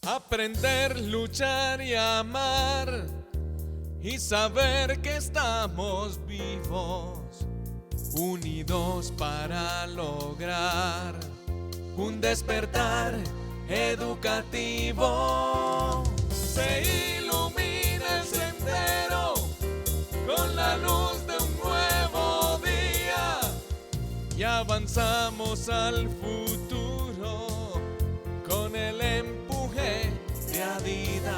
Aprender, luchar y amar y saber que estamos vivos, unidos para lograr un despertar educativo. Se ilumina el sendero con la luz de un nuevo día y avanzamos al futuro con el empuje de Adidas.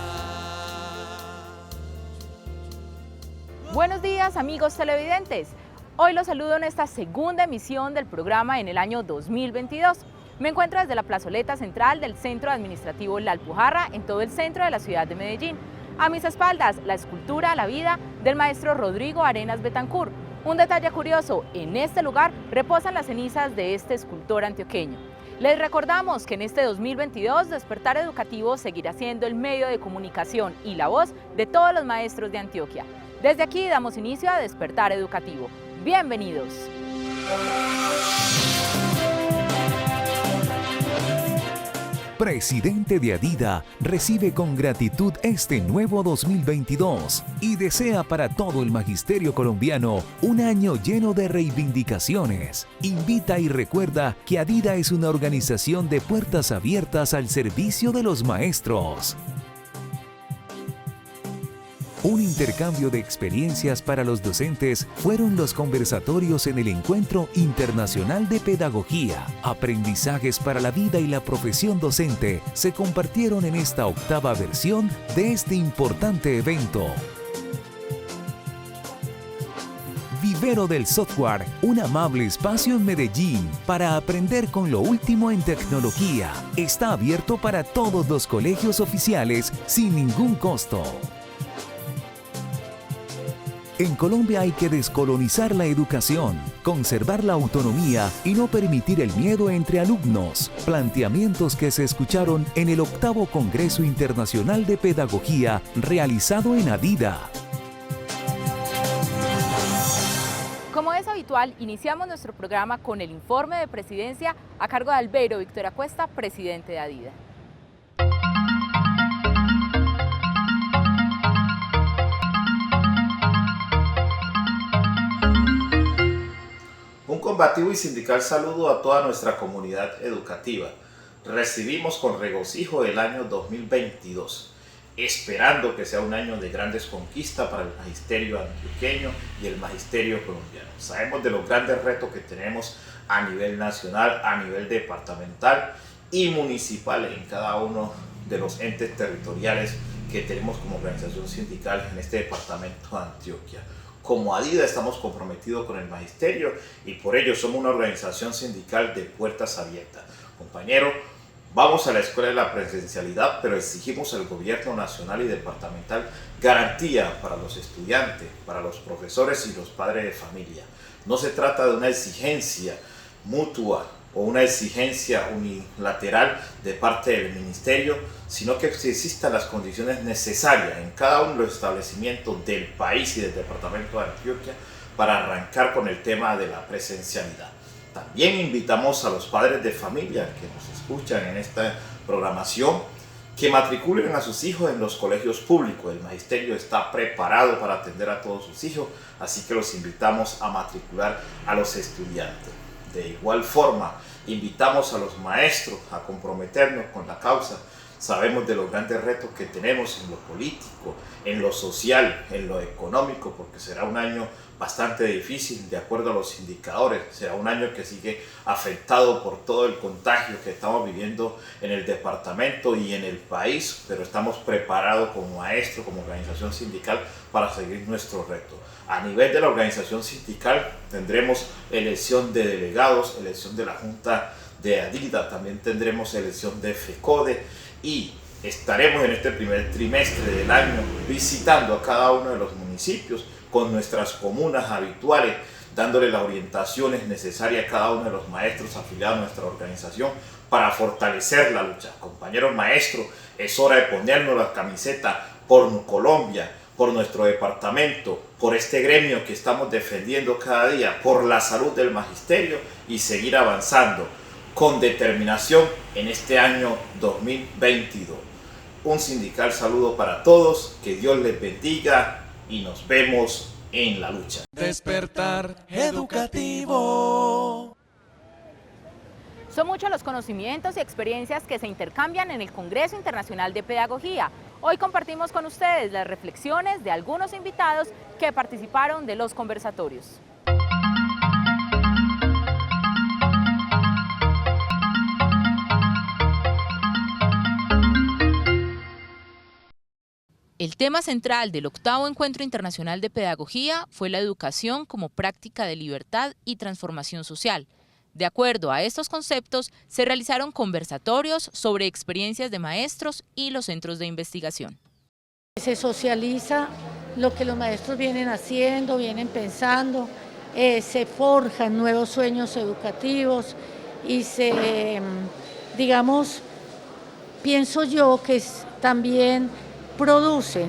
Buenos días, amigos televidentes. Hoy los saludo en esta segunda emisión del programa en el año 2022. Me encuentro desde la plazoleta central del Centro Administrativo La Alpujarra, en todo el centro de la ciudad de Medellín. A mis espaldas, la escultura La Vida del maestro Rodrigo Arenas Betancourt. Un detalle curioso, en este lugar reposan las cenizas de este escultor antioqueño. Les recordamos que en este 2022 Despertar Educativo seguirá siendo el medio de comunicación y la voz de todos los maestros de Antioquia. Desde aquí damos inicio a Despertar Educativo. ¡Bienvenidos! Presidente de Adidas recibe con gratitud este nuevo 2022 y desea para todo el magisterio colombiano un año lleno de reivindicaciones. Invita y recuerda que Adidas es una organización de puertas abiertas al servicio de los maestros. Un intercambio de experiencias para los docentes fueron los conversatorios en el Encuentro Internacional de Pedagogía. Aprendizajes para la vida y la profesión docente se compartieron en esta octava versión de este importante evento. Vivero del Software, un amable espacio en Medellín para aprender con lo último en tecnología. Está abierto para todos los colegios oficiales sin ningún costo. En Colombia hay que descolonizar la educación, conservar la autonomía y no permitir el miedo entre alumnos. Planteamientos que se escucharon en el 8º Congreso Internacional de Pedagogía realizado en Adidas. Como es habitual, iniciamos nuestro programa con el informe de presidencia a cargo de Albeiro Víctor Acuesta, presidente de Adidas. Un combativo y sindical saludo a toda nuestra comunidad educativa. Recibimos con regocijo el año 2022, esperando que sea un año de grandes conquistas para el magisterio antioqueño y el magisterio colombiano. Sabemos de los grandes retos que tenemos a nivel nacional, a nivel departamental y municipal en cada uno de los entes territoriales que tenemos como organización sindical en este departamento de Antioquia. Como Adidas estamos comprometidos con el magisterio y por ello somos una organización sindical de puertas abiertas. Compañeros, vamos a la escuela de la presencialidad, pero exigimos al gobierno nacional y departamental garantía para los estudiantes, para los profesores y los padres de familia. No se trata de una exigencia mutua o una exigencia unilateral de parte del ministerio, sino que existan las condiciones necesarias en cada uno de los establecimientos del país y del departamento de Antioquia para arrancar con el tema de la presencialidad. También invitamos a los padres de familia que nos escuchan en esta programación que matriculen a sus hijos en los colegios públicos. El magisterio está preparado para atender a todos sus hijos, así que los invitamos a matricular a los estudiantes. De igual forma, invitamos a los maestros a comprometernos con la causa. Sabemos de los grandes retos que tenemos en lo político, en lo social, en lo económico, porque será un año bastante difícil de acuerdo a los indicadores. Será un año que sigue afectado por todo el contagio que estamos viviendo en el departamento y en el país, pero estamos preparados como maestros, como organización sindical para seguir nuestro reto. A nivel de la organización sindical tendremos elección de delegados, elección de la Junta de Adidas, también tendremos elección de FECODE y estaremos en este primer trimestre del año visitando a cada uno de los municipios con nuestras comunas habituales, dándole las orientaciones necesarias a cada uno de los maestros afiliados a nuestra organización para fortalecer la lucha. Compañeros maestros, es hora de ponernos la camiseta por Colombia, por nuestro departamento, por este gremio que estamos defendiendo cada día, por la salud del magisterio y seguir avanzando con determinación en este año 2022. Un sindical saludo para todos, que Dios les bendiga y nos vemos en la lucha. Despertar educativo. Son muchos los conocimientos y experiencias que se intercambian en el Congreso Internacional de Pedagogía. Hoy compartimos con ustedes las reflexiones de algunos invitados que participaron de los conversatorios. El tema central del 8º Encuentro Internacional de Pedagogía fue la educación como práctica de libertad y transformación social. De acuerdo a estos conceptos, se realizaron conversatorios sobre experiencias de maestros y los centros de investigación. Se socializa lo que los maestros vienen haciendo, vienen pensando, se forjan nuevos sueños educativos y pienso yo que también producen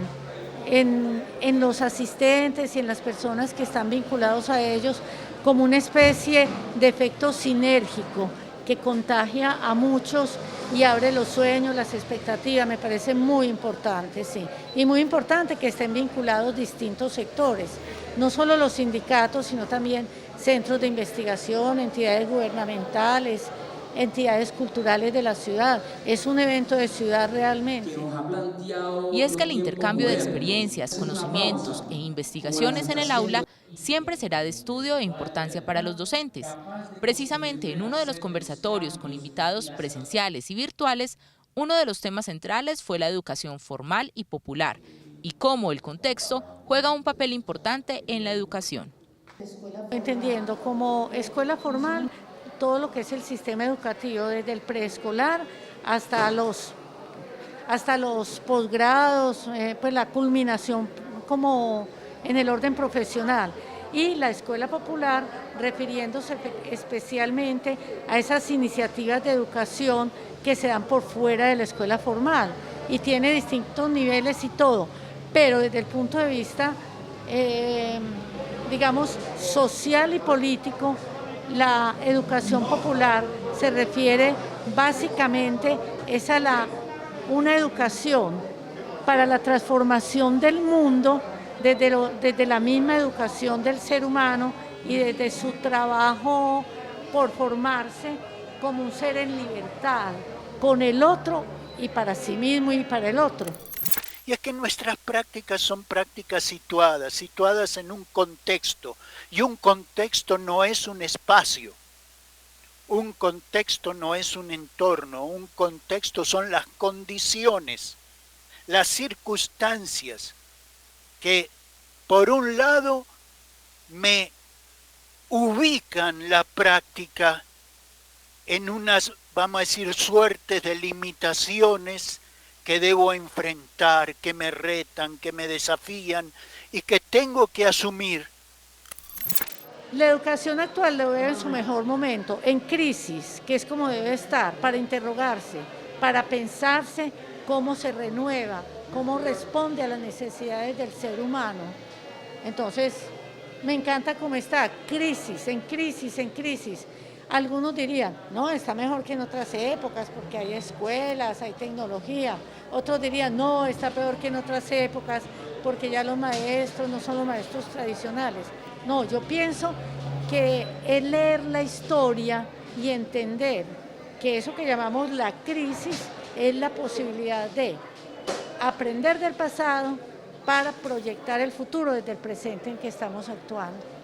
en los asistentes y en las personas que están vinculados a ellos como una especie de efecto sinérgico que contagia a muchos y abre los sueños, las expectativas. Me parece muy importante, sí. Y muy importante que estén vinculados distintos sectores, no solo los sindicatos, sino también centros de investigación, entidades gubernamentales, entidades culturales de la ciudad. Es un evento de ciudad realmente. Y es que el intercambio de experiencias, conocimientos e investigaciones en el aula siempre será de estudio e importancia para los docentes. Precisamente en uno de los conversatorios con invitados presenciales y virtuales, uno de los temas centrales fue la educación formal y popular y cómo el contexto juega un papel importante en la educación. Entendiendo como escuela formal todo lo que es el sistema educativo, desde el preescolar hasta los posgrados, pues la culminación como en el orden profesional, y la escuela popular refiriéndose especialmente a esas iniciativas de educación que se dan por fuera de la escuela formal y tiene distintos niveles y todo, pero desde el punto de vista, social y político, la educación popular se refiere básicamente a una educación para la transformación del mundo desde la misma educación del ser humano y desde su trabajo por formarse como un ser en libertad con el otro y para sí mismo y para el otro. Y es que nuestras prácticas son prácticas situadas en un contexto, y un contexto no es un espacio, un contexto no es un entorno, un contexto son las condiciones, las circunstancias que por un lado me ubican la práctica en unas, vamos a decir, suertes de limitaciones que debo enfrentar, que me retan, que me desafían y que tengo que asumir. La educación actual lo veo en su mejor momento, en crisis, que es como debe estar, para interrogarse, para pensarse cómo se renueva, cómo responde a las necesidades del ser humano. Entonces, me encanta cómo está, crisis, en crisis, en crisis. Algunos dirían, no, está mejor que en otras épocas porque hay escuelas, hay tecnología. Otros dirían, no, está peor que en otras épocas porque ya los maestros no son los maestros tradicionales. No, yo pienso que es leer la historia y entender que eso que llamamos la crisis es la posibilidad de aprender del pasado para proyectar el futuro desde el presente en que estamos actuando.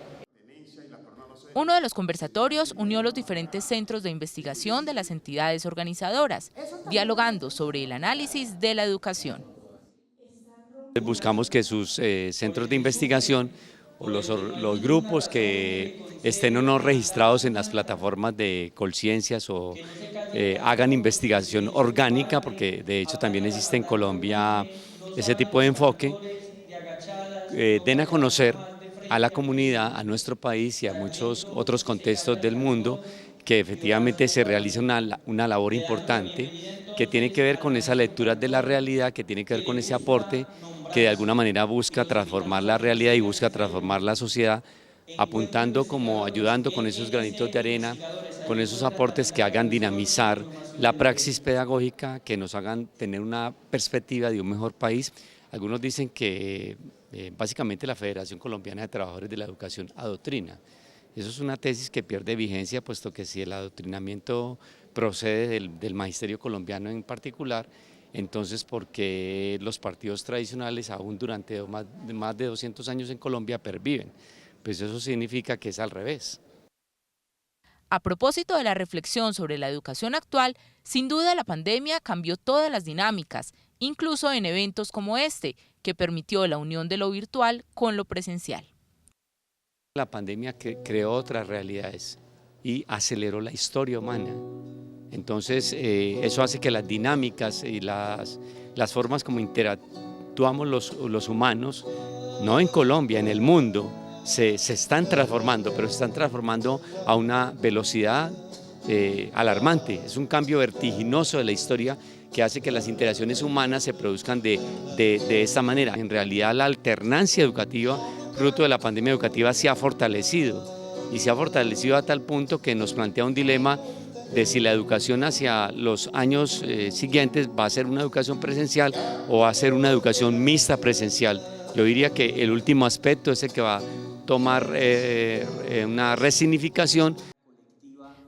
Uno de los conversatorios unió los diferentes centros de investigación de las entidades organizadoras, dialogando sobre el análisis de la educación. Buscamos que sus centros de investigación o los grupos que estén o no registrados en las plataformas de Colciencias o hagan investigación orgánica, porque de hecho también existe en Colombia ese tipo de enfoque, den a conocer a la comunidad, a nuestro país y a muchos otros contextos del mundo que efectivamente se realiza una labor importante que tiene que ver con esa lectura de la realidad, que tiene que ver con ese aporte que de alguna manera busca transformar la realidad y busca transformar la sociedad apuntando como ayudando con esos granitos de arena, con esos aportes que hagan dinamizar la praxis pedagógica, que nos hagan tener una perspectiva de un mejor país. Algunos dicen que básicamente la Federación Colombiana de Trabajadores de la Educación adoctrina. Eso es una tesis que pierde vigencia, puesto que si el adoctrinamiento procede del magisterio colombiano en particular, entonces ¿por qué los partidos tradicionales aún durante más de 200 años en Colombia perviven? Pues eso significa que es al revés. A propósito de la reflexión sobre la educación actual, sin duda la pandemia cambió todas las dinámicas, incluso en eventos como este, que permitió la unión de lo virtual con lo presencial. La pandemia creó otras realidades y aceleró la historia humana. Entonces eso hace que las dinámicas y las formas como interactuamos los humanos, no en Colombia, en el mundo, se están transformando, pero se están transformando a una velocidad alarmante. Es un cambio vertiginoso de la historia que hace que las interacciones humanas se produzcan de esta manera. En realidad la alternancia educativa, fruto de la pandemia educativa, se ha fortalecido y se ha fortalecido a tal punto que nos plantea un dilema de si la educación hacia los años siguientes va a ser una educación presencial o va a ser una educación mixta presencial. Yo diría que el último aspecto es el que va a tomar una resignificación.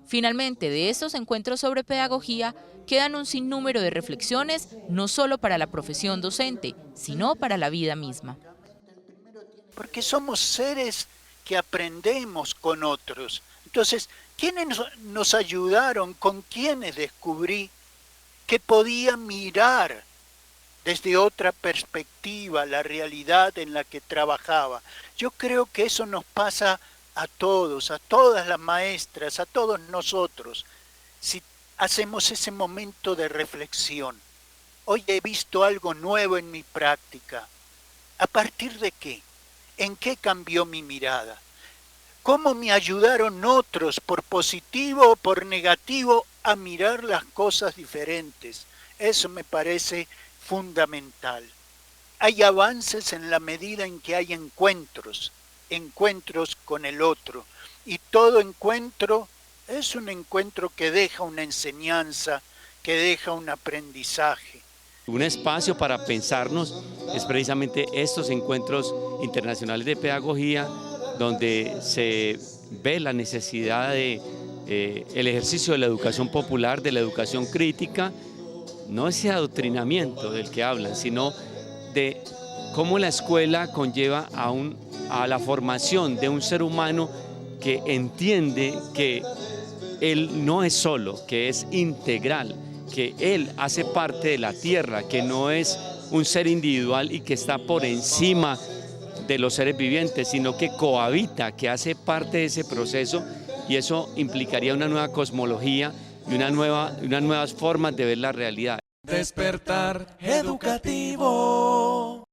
Finalmente, de estos encuentros sobre pedagogía quedan un sinnúmero de reflexiones, no solo para la profesión docente, sino para la vida misma. Porque somos seres que aprendemos con otros. Entonces, ¿quiénes nos ayudaron? ¿Con quiénes descubrí que podía mirar desde otra perspectiva la realidad en la que trabajaba? Yo creo que eso nos pasa a todos, a todas las maestras, a todos nosotros, si hacemos ese momento de reflexión. Hoy he visto algo nuevo en mi práctica. ¿A partir de qué? ¿En qué cambió mi mirada? ¿Cómo me ayudaron otros, por positivo o por negativo, a mirar las cosas diferentes? Eso me parece fundamental. Hay avances en la medida en que hay encuentros con el otro, y todo encuentro es un encuentro que deja una enseñanza, que deja un aprendizaje. Un espacio para pensarnos es precisamente estos encuentros internacionales de pedagogía, donde se ve la necesidad de el ejercicio de la educación popular, de la educación crítica, no ese adoctrinamiento del que hablan, sino de cómo la escuela conlleva a la formación de un ser humano que entiende que él no es solo, que es integral, que él hace parte de la tierra, que no es un ser individual y que está por encima de los seres vivientes, sino que cohabita, que hace parte de ese proceso, y eso implicaría una nueva cosmología y unas nuevas formas de ver la realidad. Despertar educativo.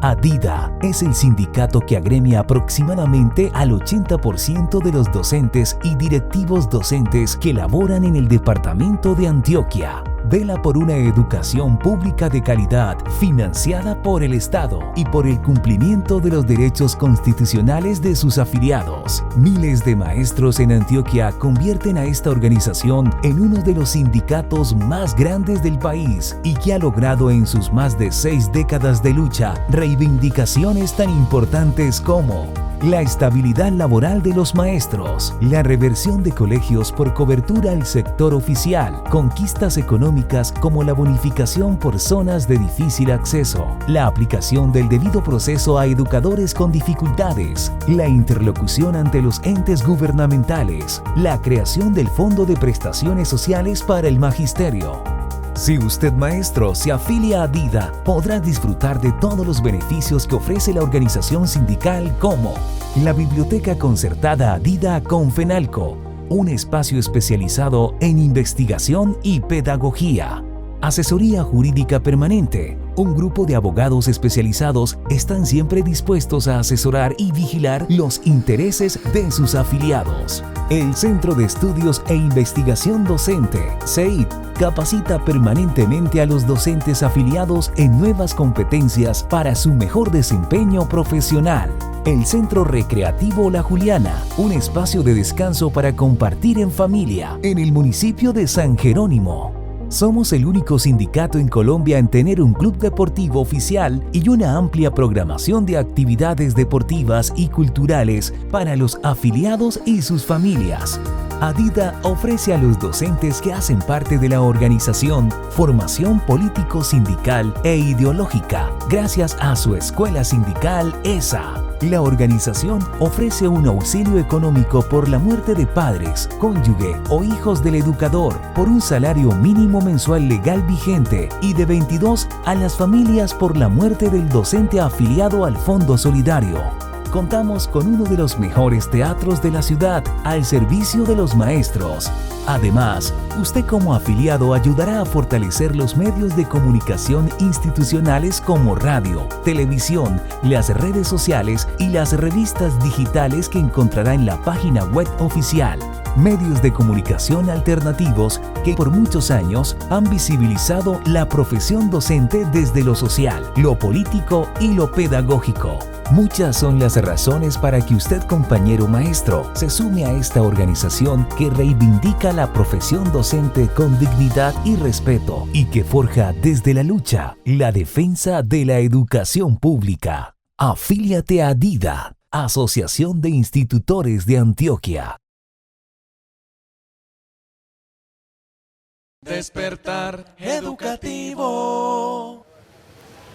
ADIDA es el sindicato que agremia aproximadamente al 80% de los docentes y directivos docentes que laboran en el departamento de Antioquia. Vela por una educación pública de calidad, financiada por el Estado y por el cumplimiento de los derechos constitucionales de sus afiliados. Miles de maestros en Antioquia convierten a esta organización en uno de los sindicatos más grandes del país y que ha logrado en sus más de 6 décadas de lucha reivindicaciones tan importantes como la estabilidad laboral de los maestros, la reversión de colegios por cobertura al sector oficial, conquistas económicas como la bonificación por zonas de difícil acceso, la aplicación del debido proceso a educadores con dificultades, la interlocución ante los entes gubernamentales, la creación del Fondo de Prestaciones Sociales para el Magisterio. Si usted, maestro, se afilia a ADIDA, podrá disfrutar de todos los beneficios que ofrece la organización sindical, como la Biblioteca Concertada ADIDA con FENALCO, un espacio especializado en investigación y pedagogía, asesoría jurídica permanente. Un grupo de abogados especializados están siempre dispuestos a asesorar y vigilar los intereses de sus afiliados. El Centro de Estudios e Investigación Docente, CEID, capacita permanentemente a los docentes afiliados en nuevas competencias para su mejor desempeño profesional. El Centro Recreativo La Juliana, un espacio de descanso para compartir en familia en el municipio de San Jerónimo. Somos el único sindicato en Colombia en tener un club deportivo oficial y una amplia programación de actividades deportivas y culturales para los afiliados y sus familias. ADIDA ofrece a los docentes que hacen parte de la organización formación político-sindical e ideológica gracias a su escuela sindical ESA. La organización ofrece un auxilio económico por la muerte de padres, cónyuge o hijos del educador por un salario mínimo mensual legal vigente y de 22 a las familias por la muerte del docente afiliado al Fondo Solidario. Contamos con uno de los mejores teatros de la ciudad al servicio de los maestros. Además, usted como afiliado ayudará a fortalecer los medios de comunicación institucionales como radio, televisión, las redes sociales y las revistas digitales que encontrará en la página web oficial. Medios de comunicación alternativos que por muchos años han visibilizado la profesión docente desde lo social, lo político y lo pedagógico. Muchas son las razones para que usted, compañero maestro, se sume a esta organización que reivindica la profesión docente con dignidad y respeto y que forja desde la lucha la defensa de la educación pública. Afíliate a ADIDA, Asociación de Institutores de Antioquia. Despertar educativo.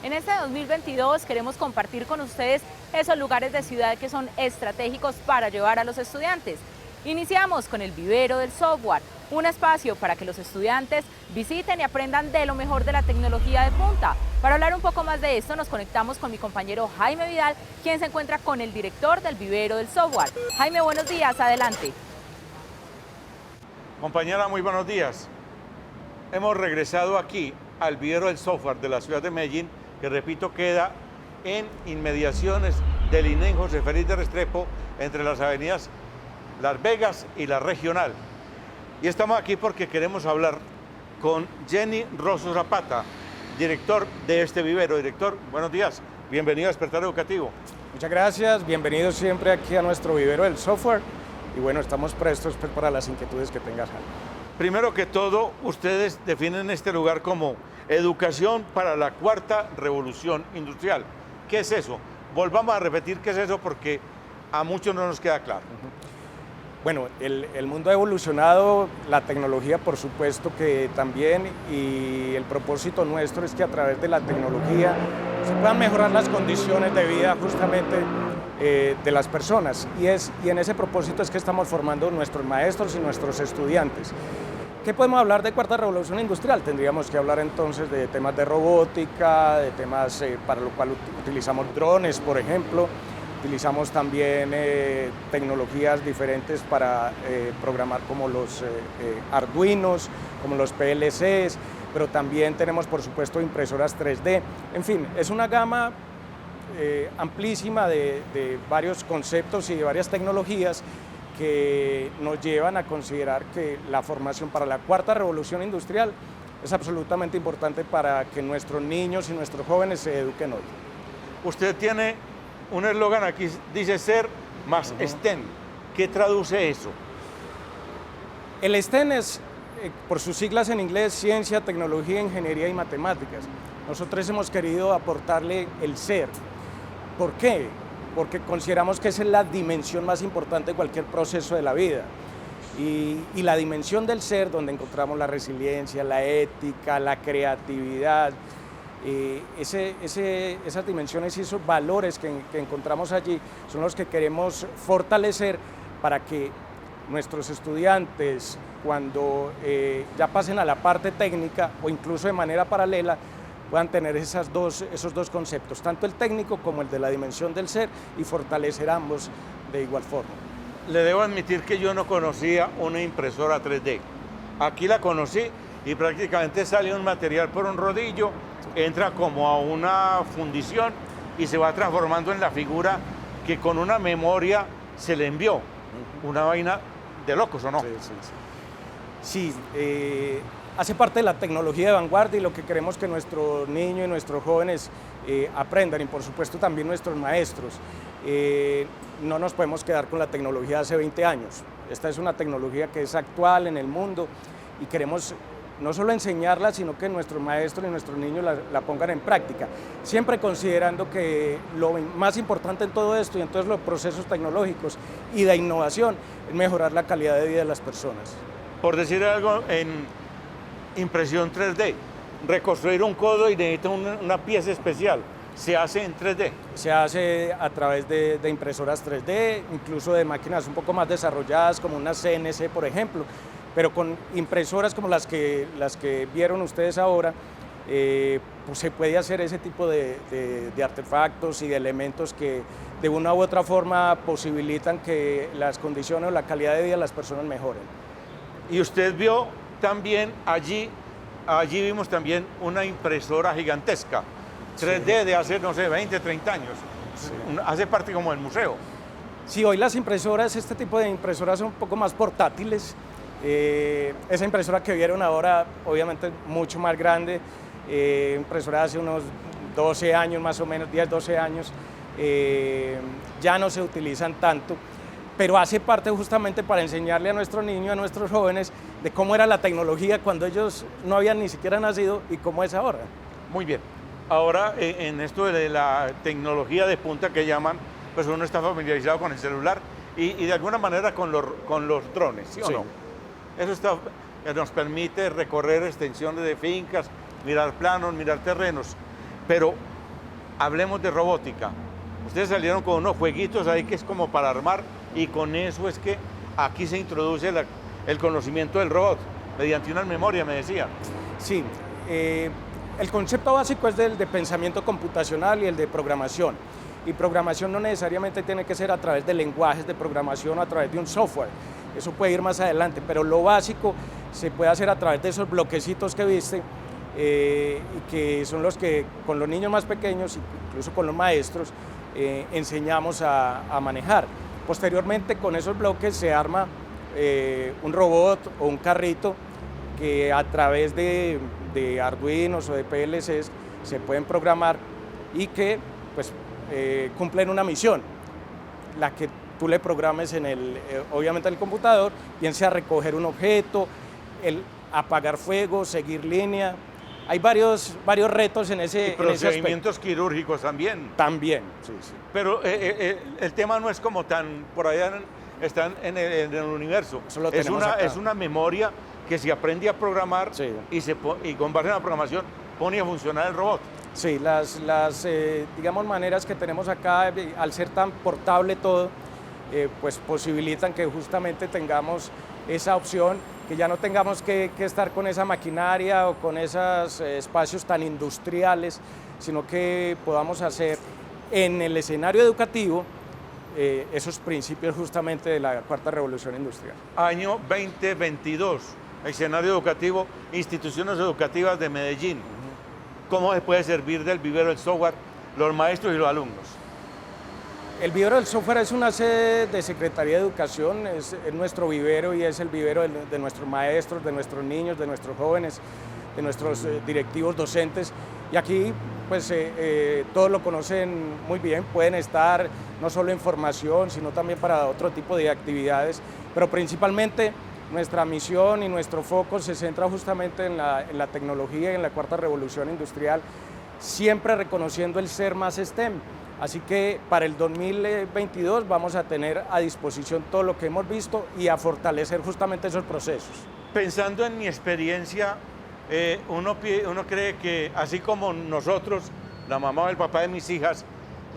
En este 2022 queremos compartir con ustedes esos lugares de ciudad que son estratégicos para llevar a los estudiantes. Iniciamos con el Vivero del Software, un espacio para que los estudiantes visiten y aprendan de lo mejor de la tecnología de punta. Para hablar un poco más de esto nos conectamos con mi compañero Jaime Vidal, quien se encuentra con el director del Vivero del Software. Jaime, buenos días, adelante. Compañera, muy buenos días. Hemos regresado aquí al Vivero del Software de la ciudad de Medellín, que repito queda en inmediaciones del INEN José Félix de Restrepo, entre las avenidas Las Vegas y la Regional. Y estamos aquí porque queremos hablar con Jenny Rosso Zapata, director de este vivero. Director, buenos días, bienvenido a Despertar Educativo. Muchas gracias, bienvenidos siempre aquí a nuestro Vivero del Software y bueno, estamos prestos para las inquietudes que tengas, Jaime. Primero que todo, ustedes definen este lugar como educación para la cuarta revolución industrial. ¿Qué es eso? Volvamos a repetir qué es eso porque a muchos no nos queda claro. Bueno, el mundo ha evolucionado, la tecnología por supuesto que también, y el propósito nuestro es que a través de la tecnología se puedan mejorar las condiciones de vida justamente de las personas, y en ese propósito es que estamos formando nuestros maestros y nuestros estudiantes. ¿Qué podemos hablar de cuarta revolución industrial? Tendríamos que hablar entonces de temas de robótica, de temas para lo cual utilizamos drones, por ejemplo. Utilizamos también tecnologías diferentes para programar como los Arduinos, como los PLCs, pero también tenemos por supuesto impresoras 3D. En fin, es una gama amplísima de varios conceptos y de varias tecnologías que nos llevan a considerar que la formación para la cuarta revolución industrial es absolutamente importante para que nuestros niños y nuestros jóvenes se eduquen hoy. Usted tiene un eslogan aquí, dice ser más STEM. ¿Qué traduce eso? El STEM es, por sus siglas en inglés, Ciencia, Tecnología, Ingeniería y Matemáticas. Nosotros hemos querido aportarle el ser. ¿Por qué? Porque consideramos que esa es la dimensión más importante de cualquier proceso de la vida. Y la dimensión del ser, donde encontramos la resiliencia, la ética, la creatividad, esas dimensiones y esos valores que encontramos allí son los que queremos fortalecer para que nuestros estudiantes, cuando ya pasen a la parte técnica o incluso de manera paralela, puedan tener esos dos conceptos, tanto el técnico como el de la dimensión del ser, y fortalecer ambos de igual forma. Le debo admitir que yo no conocía una impresora 3D. Aquí la conocí y prácticamente sale un material por un rodillo, entra como a una fundición y se va transformando en la figura que con una memoria se le envió. Una vaina de locos, ¿o no? Sí. hace parte de la tecnología de vanguardia y lo que queremos que nuestros niños y nuestros jóvenes aprendan, y por supuesto también nuestros maestros. No nos podemos quedar con la tecnología de hace 20 años. Esta es una tecnología que es actual en el mundo y queremos no solo enseñarla, sino que nuestros maestros y nuestros niños la pongan en práctica, siempre considerando que lo más importante en todo esto y en todos los procesos tecnológicos y de innovación es mejorar la calidad de vida de las personas. Por decir algo, en impresión 3D, reconstruir un codo y necesita una pieza especial, ¿se hace en 3D? Se hace a través de impresoras 3D, incluso de máquinas un poco más desarrolladas como una CNC, por ejemplo, pero con impresoras como las que vieron ustedes ahora, pues se puede hacer ese tipo de artefactos y de elementos que de una u otra forma posibilitan que las condiciones o la calidad de vida de las personas mejoren. Y usted vio también allí vimos también una impresora gigantesca, 3D de hace, no sé, 20, 30 años, sí. Hace parte como del museo. Sí, hoy las impresoras, este tipo de impresoras son un poco más portátiles. Esa impresora que vieron ahora, obviamente mucho más grande, impresora hace unos 12 años más o menos, 10, 12 años, ya no se utilizan tanto, pero hace parte justamente para enseñarle a nuestros niños, a nuestros jóvenes, de cómo era la tecnología cuando ellos no habían ni siquiera nacido y cómo es ahora. Muy bien. Ahora, en esto de la tecnología de punta que llaman, pues uno está familiarizado con el celular y de alguna manera con los drones, ¿sí o no? Eso nos permite recorrer extensiones de fincas, mirar planos, mirar terrenos, pero hablemos de robótica. Ustedes salieron con unos jueguitos ahí que es como para armar y con eso es que aquí se introduce el conocimiento del robot mediante una memoria, me decía. Sí, el concepto básico es del de pensamiento computacional y el de programación. Y programación no necesariamente tiene que ser a través de lenguajes de programación o a través de un software. Eso puede ir más adelante, pero lo básico se puede hacer a través de esos bloquecitos que viste y que son los que con los niños más pequeños, incluso con los maestros, enseñamos a manejar. Posteriormente, con esos bloques se arma un robot o un carrito que a través de Arduinos o de PLCs se pueden programar y que pues, cumplen una misión, la que tú le programes obviamente en el computador, bien sea recoger un objeto, el apagar fuego, seguir línea. Hay varios retos en ese aspecto. Y procedimientos quirúrgicos también. También, sí, sí. Pero el tema no es como tan, por allá están en el universo. Es una memoria que se aprende a programar, sí. y con base en la programación pone a funcionar el robot. Sí, las digamos, maneras que tenemos acá, al ser tan portable todo, pues posibilitan que justamente tengamos esa opción, que ya no tengamos que estar con esa maquinaria o con esos espacios tan industriales, sino que podamos hacer en el escenario educativo esos principios justamente de la cuarta revolución industrial. Año 2022, escenario educativo, instituciones educativas de Medellín. ¿Cómo se puede servir del vivero del software los maestros y los alumnos? El vivero del software es una sede de Secretaría de Educación, es nuestro vivero y es el vivero de nuestros maestros, de nuestros niños, de nuestros jóvenes, de nuestros directivos docentes. Y aquí pues todos lo conocen muy bien, pueden estar no solo en formación, sino también para otro tipo de actividades, pero principalmente nuestra misión y nuestro foco se centra justamente en la tecnología y en la cuarta revolución industrial, siempre reconociendo el ser más STEM. Así que para el 2022 vamos a tener a disposición todo lo que hemos visto y a fortalecer justamente esos procesos. Pensando en mi experiencia, uno cree que así como nosotros, la mamá o el papá de mis hijas,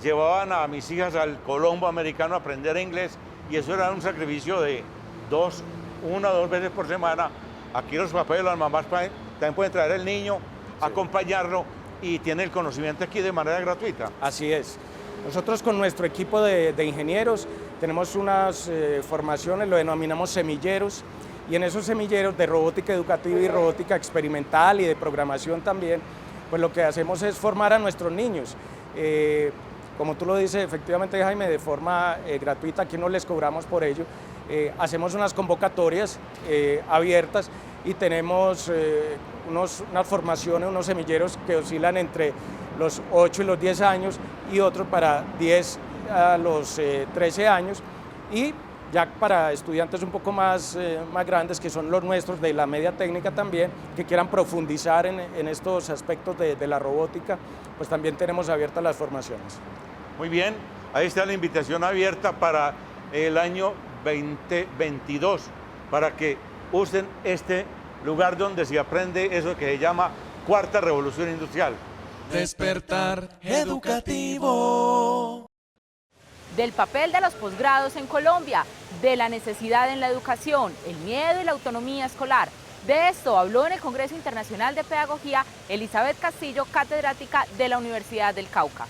llevaban a mis hijas al Colombo americano a aprender inglés y eso era un sacrificio de 1 o 2 veces por semana. Aquí los papás y las mamás también pueden traer el niño, sí, acompañarlo y tiene el conocimiento aquí de manera gratuita. Así es. Nosotros con nuestro equipo de ingenieros tenemos unas formaciones, lo denominamos semilleros, y en esos semilleros de robótica educativa y robótica experimental y de programación también, pues lo que hacemos es formar a nuestros niños. Como tú lo dices, efectivamente, Jaime, de forma gratuita, aquí no les cobramos por ello. Hacemos unas convocatorias abiertas y tenemos unas formaciones, unos semilleros que oscilan entre los 8 y los 10 años y otros para 10 a los 13 años, y ya para estudiantes un poco más grandes, que son los nuestros de la media técnica también, que quieran profundizar en estos aspectos de la robótica, pues también tenemos abiertas las formaciones. Muy bien, ahí está la invitación abierta para el año 2022, para que usen este lugar donde se aprende eso que se llama Cuarta Revolución Industrial. Despertar educativo. Del papel de los posgrados en Colombia, de la necesidad en la educación, el miedo y la autonomía escolar. De esto habló en el Congreso Internacional de Pedagogía Elizabeth Castillo, catedrática de la Universidad del Cauca.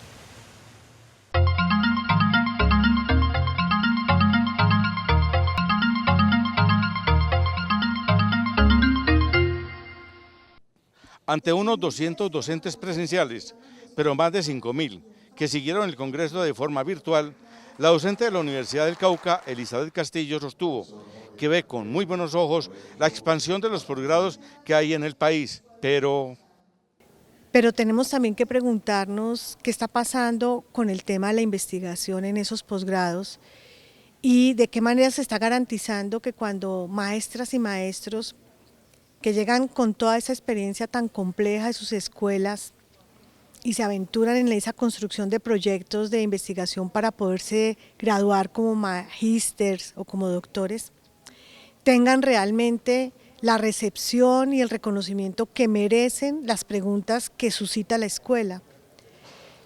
Ante unos 200 docentes presenciales, pero más de 5.000 que siguieron el Congreso de forma virtual, la docente de la Universidad del Cauca, Elizabeth Castillo, sostuvo que ve con muy buenos ojos la expansión de los posgrados que hay en el país, pero tenemos también que preguntarnos qué está pasando con el tema de la investigación en esos posgrados y de qué manera se está garantizando que cuando maestras y maestros que llegan con toda esa experiencia tan compleja de sus escuelas y se aventuran en esa construcción de proyectos de investigación para poderse graduar como magísters o como doctores, tengan realmente la recepción y el reconocimiento que merecen las preguntas que suscita la escuela.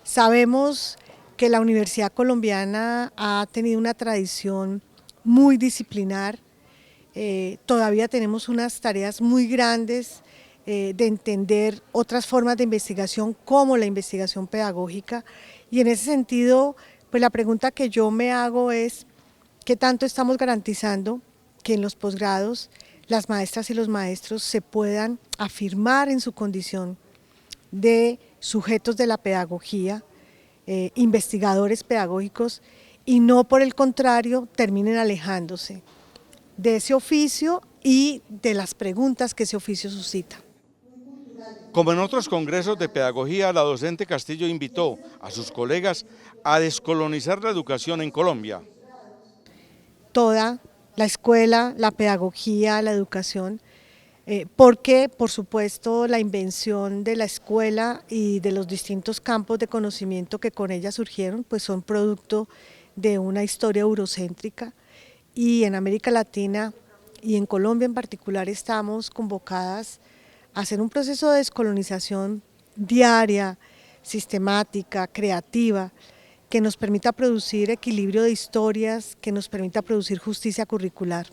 Sabemos que la Universidad Colombiana ha tenido una tradición muy disciplinar, todavía tenemos unas tareas muy grandes de entender otras formas de investigación como la investigación pedagógica, y en ese sentido pues la pregunta que yo me hago es ¿qué tanto estamos garantizando que en los posgrados las maestras y los maestros se puedan afirmar en su condición de sujetos de la pedagogía, investigadores pedagógicos, y no por el contrario terminen alejándose de ese oficio y de las preguntas que ese oficio suscita? como en otros congresos de pedagogía, la docente Castillo invitó a sus colegas a descolonizar la educación en Colombia. Toda la escuela, la pedagogía, la educación, porque por supuesto la invención de la escuela y de los distintos campos de conocimiento que con ella surgieron, pues son producto de una historia eurocéntrica, y en América Latina y en Colombia en particular estamos convocadas a hacer un proceso de descolonización diaria, sistemática, creativa, que nos permita producir equilibrio de historias, que nos permita producir justicia curricular.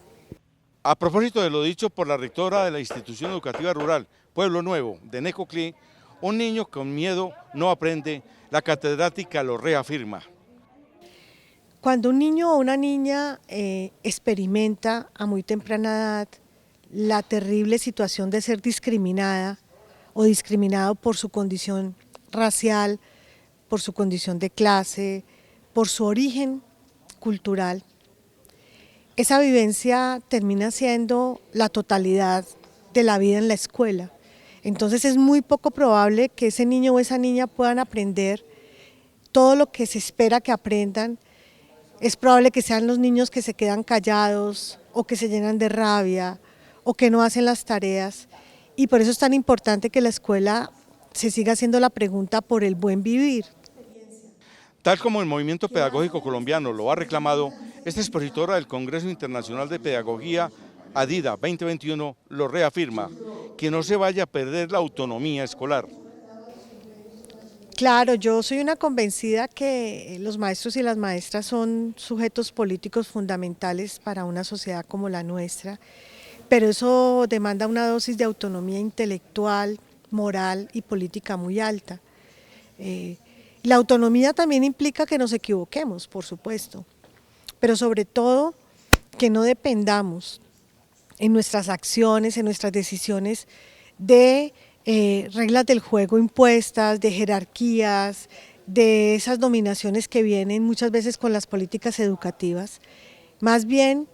A propósito de lo dicho por la rectora de la institución educativa rural Pueblo Nuevo de Necoclí, un niño con miedo no aprende, la catedrática lo reafirma. Cuando un niño o una niña experimenta a muy temprana edad la terrible situación de ser discriminada o discriminado por su condición racial, por su condición de clase, por su origen cultural, esa vivencia termina siendo la totalidad de la vida en la escuela. Entonces es muy poco probable que ese niño o esa niña puedan aprender todo lo que se espera que aprendan. Es probable que sean los niños que se quedan callados o que se llenan de rabia o que no hacen las tareas, y por eso es tan importante que la escuela se siga haciendo la pregunta por el buen vivir. Tal como el movimiento pedagógico colombiano lo ha reclamado, esta expositora del Congreso Internacional de Pedagogía, ADIDA 2021, lo reafirma, que no se vaya a perder la autonomía escolar. Claro, yo soy una convencida que los maestros y las maestras son sujetos políticos fundamentales para una sociedad como la nuestra, pero eso demanda una dosis de autonomía intelectual, moral y política muy alta. La autonomía también implica que nos equivoquemos, por supuesto, pero sobre todo que no dependamos en nuestras acciones, en nuestras decisiones de reglas del juego impuestas, de jerarquías, de esas dominaciones que vienen muchas veces con las políticas educativas. Más bien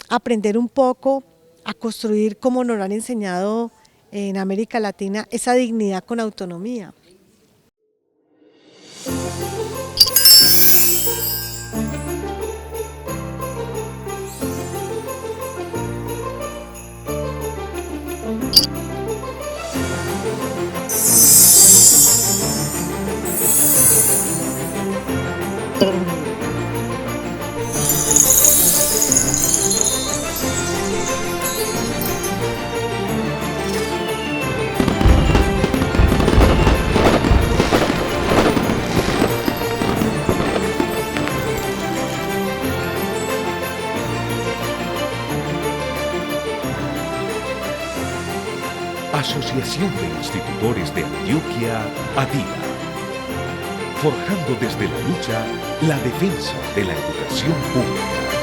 aprender un poco a construir, como nos lo han enseñado en América Latina, esa dignidad con autonomía. Asociación de Institutores de Antioquia, ADIA. Forjando desde la lucha la defensa de la educación pública.